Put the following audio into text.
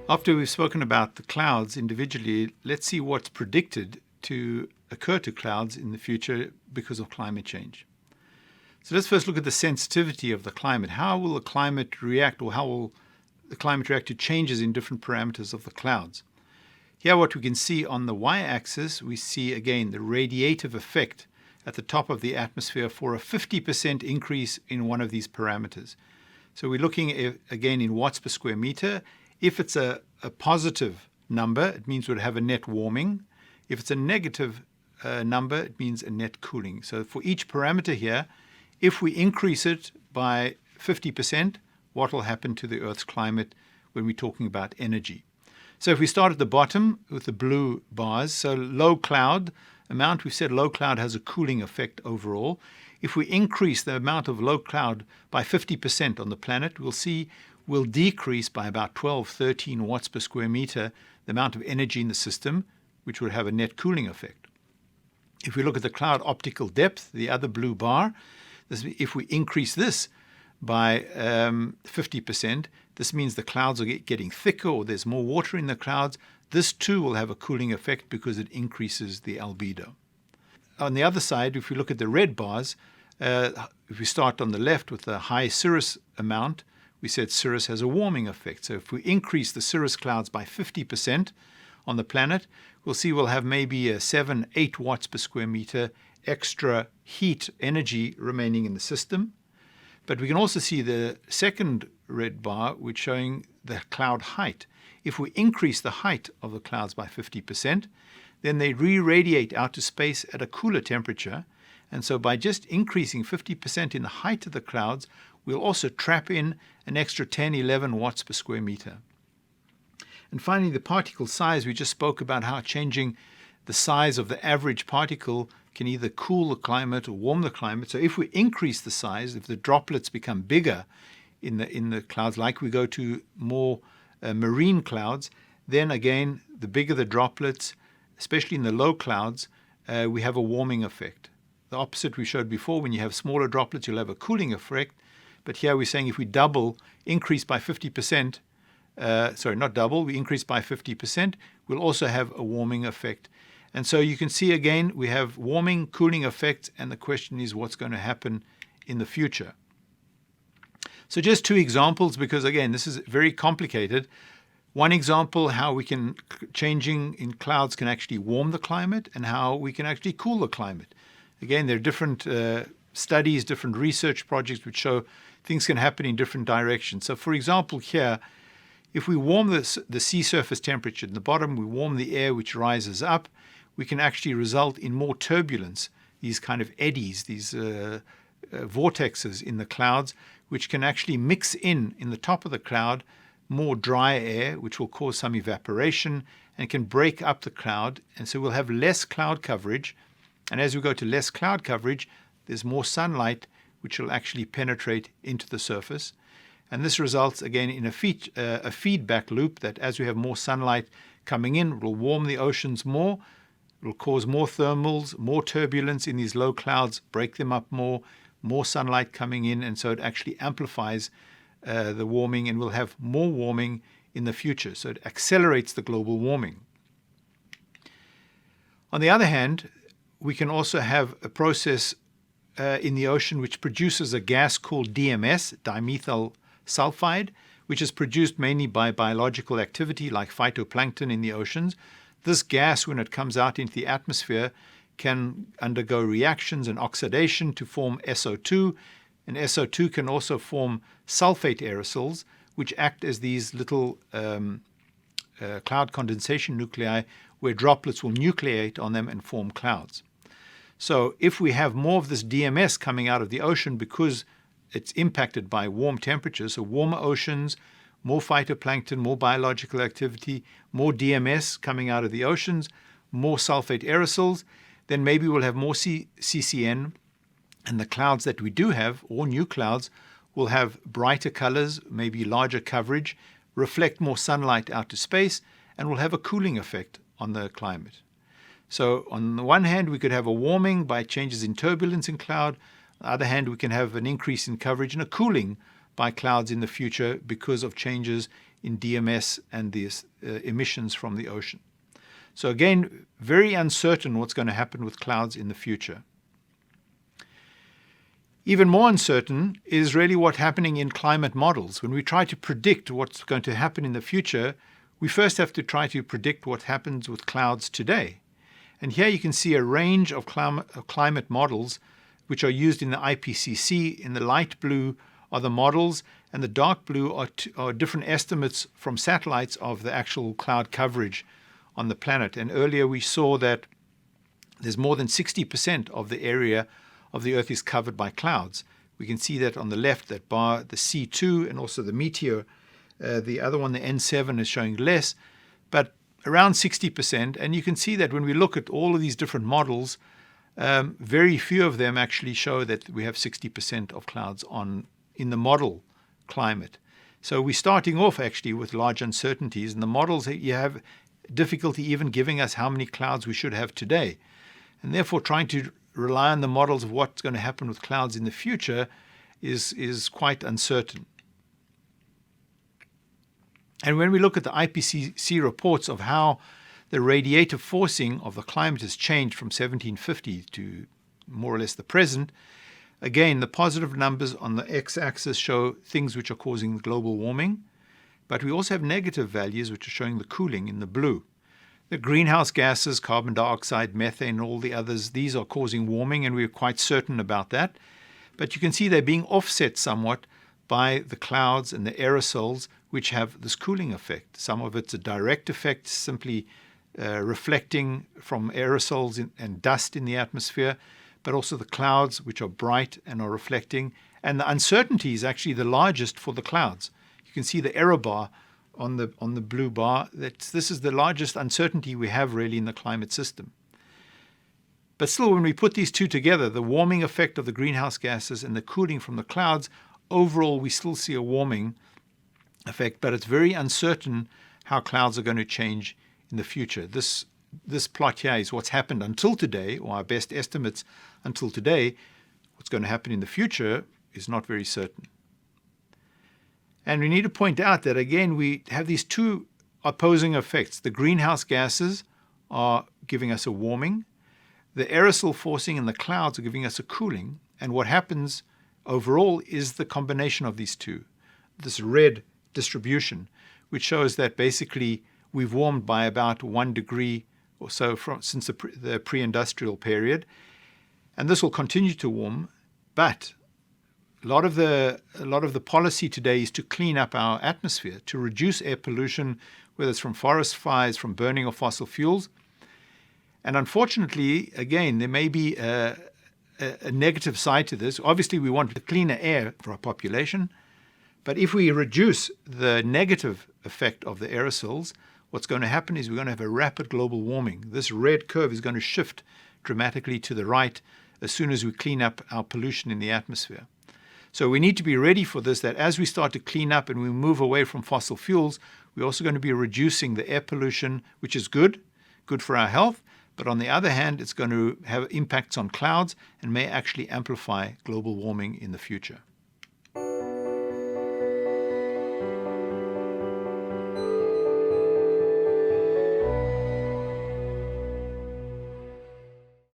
After we've spoken about the clouds individually, let's see what's predicted to occur to clouds in the future because of climate change. So let's first look at the sensitivity of the climate. How will the climate react, or how will the climate react to changes in different parameters of the clouds? Here what we can see on the y-axis, we see again the radiative effect at the top of the atmosphere for a 50% increase in one of these parameters. So we're looking at, again, in watts per square meter. If it's a positive number, it means we'll have a net warming. If it's a negative number, it means a net cooling. So for each parameter here, if we increase it by 50%, what will happen to the Earth's climate when we're talking about energy? So if we start at the bottom with the blue bars, so low cloud amount, we've said low cloud has a cooling effect overall. If we increase the amount of low cloud by 50% on the planet, we'll see we'll decrease by about 12, 13 watts per square meter the amount of energy in the system, which would have a net cooling effect. If we look at the cloud optical depth, the other blue bar, if we increase this by 50%, this means the clouds are getting thicker, or there's more water in the clouds. This too will have a cooling effect because it increases the albedo. On the other side, if we look at the red bars, if we start on the left with the high cirrus amount, we said cirrus has a warming effect. So if we increase the cirrus clouds by 50% on the planet, we'll see we'll have maybe a 7, 8 watts per square meter extra heat energy remaining in the system. But we can also see the second red bar, which showing the cloud height. If we increase the height of the clouds by 50%, then they re-radiate out to space at a cooler temperature. And so by just increasing 50% in the height of the clouds, we'll also trap in an extra 10, 11 watts per square meter. And finally, the particle size. We just spoke about how changing the size of the average particle can either cool the climate or warm the climate. So if we increase the size, if the droplets become bigger in the clouds, like we go to more marine clouds, then again, the bigger the droplets, especially in the low clouds, we have a warming effect. The opposite we showed before, when you have smaller droplets, you'll have a cooling effect. But here we're saying if we increase by 50%, we increase by 50%, we'll also have a warming effect. And so you can see again, we have warming, cooling effects, and the question is what's going to happen in the future. So just two examples, because again, this is very complicated. One example, how we can, changing in clouds can actually warm the climate, and how we can actually cool the climate. Again, there are different studies, different research projects which show things can happen in different directions. So for example here, if we warm the sea surface temperature, at the bottom we warm the air which rises up, we can actually result in more turbulence, these kind of eddies, these vortexes in the clouds, which can actually mix in the top of the cloud more dry air, which will cause some evaporation and can break up the cloud. And so we'll have less cloud coverage. And as we go to less cloud coverage, there's more sunlight which will actually penetrate into the surface. And this results, again, in a feedback loop that as we have more sunlight coming in, it will warm the oceans more. It will cause more thermals, more turbulence in these low clouds, break them up more sunlight coming in. And so it actually amplifies the warming, and we'll have more warming in the future. So it accelerates the global warming. On the other hand, we can also have a process in the ocean which produces a gas called DMS, dimethyl sulfide, which is produced mainly by biological activity like phytoplankton in the oceans. This gas, when it comes out into the atmosphere, can undergo reactions and oxidation to form SO2, and SO2 can also form sulfate aerosols, which act as these little cloud condensation nuclei where droplets will nucleate on them and form clouds. So if we have more of this DMS coming out of the ocean because it's impacted by warm temperatures, so warmer oceans, more phytoplankton, more biological activity, more DMS coming out of the oceans, more sulfate aerosols, then maybe we'll have more CCN, and the clouds that we do have, or new clouds, will have brighter colors, maybe larger coverage, reflect more sunlight out to space, and will have a cooling effect on the climate. So on the one hand, we could have a warming by changes in turbulence in cloud. On the other hand, we can have an increase in coverage and a cooling by clouds in the future because of changes in DMS and the emissions from the ocean. So again, very uncertain what's going to happen with clouds in the future. Even more uncertain is really what's happening in climate models. When we try to predict what's going to happen in the future, we first have to try to predict what happens with clouds today. And here you can see a range of climate models which are used in the IPCC. In the light blue are the models, and the dark blue are different estimates from satellites of the actual cloud coverage on the planet. And earlier we saw that there's more than 60% of the area of the Earth is covered by clouds. We can see that on the left, that bar, the C2, and also the meteor. The other one, the N7, is showing less, but around 60%. And you can see that when we look at all of these different models, very few of them actually show that we have 60% of clouds in the model climate. So we're starting off actually with large uncertainties, and the models, you have difficulty even giving us how many clouds we should have today. And therefore trying to rely on the models of what's going to happen with clouds in the future is quite uncertain. And when we look at the IPCC reports of how the radiative forcing of the climate has changed from 1750 to more or less the present, again, the positive numbers on the x-axis show things which are causing global warming, but we also have negative values which are showing the cooling in the blue. The greenhouse gases, carbon dioxide, methane, and all the others, these are causing warming, and we're quite certain about that. But you can see they're being offset somewhat by the clouds and the aerosols, which have this cooling effect. Some of it's a direct effect, simply reflecting from aerosols and dust in the atmosphere, but also the clouds, which are bright and are reflecting. And the uncertainty is actually the largest for the clouds. You can see the error bar on the blue bar. This is the largest uncertainty we have really in the climate system. But still, when we put these two together, the warming effect of the greenhouse gases and the cooling from the clouds, overall we still see a warming effect, but it's very uncertain how clouds are going to change in the future. This plot here is what's happened until today, or our best estimates until today. What's going to happen in the future is not very certain. And we need to point out that, again, we have these two opposing effects. The greenhouse gases are giving us a warming. The aerosol forcing in the clouds are giving us a cooling. And what happens overall is the combination of these two, this red distribution, which shows that basically we've warmed by about 1 degree or so since the pre-industrial period. And this will continue to warm, but a lot of the policy today is to clean up our atmosphere, to reduce air pollution, whether it's from forest fires, from burning of fossil fuels. And unfortunately, again, there may be a negative side to this. Obviously, we want cleaner air for our population. But if we reduce the negative effect of the aerosols, what's going to happen is we're going to have a rapid global warming. This red curve is going to shift dramatically to the right as soon as we clean up our pollution in the atmosphere. So we need to be ready for this, that as we start to clean up and we move away from fossil fuels, we're also going to be reducing the air pollution, which is good for our health. But on the other hand, it's going to have impacts on clouds and may actually amplify global warming in the future.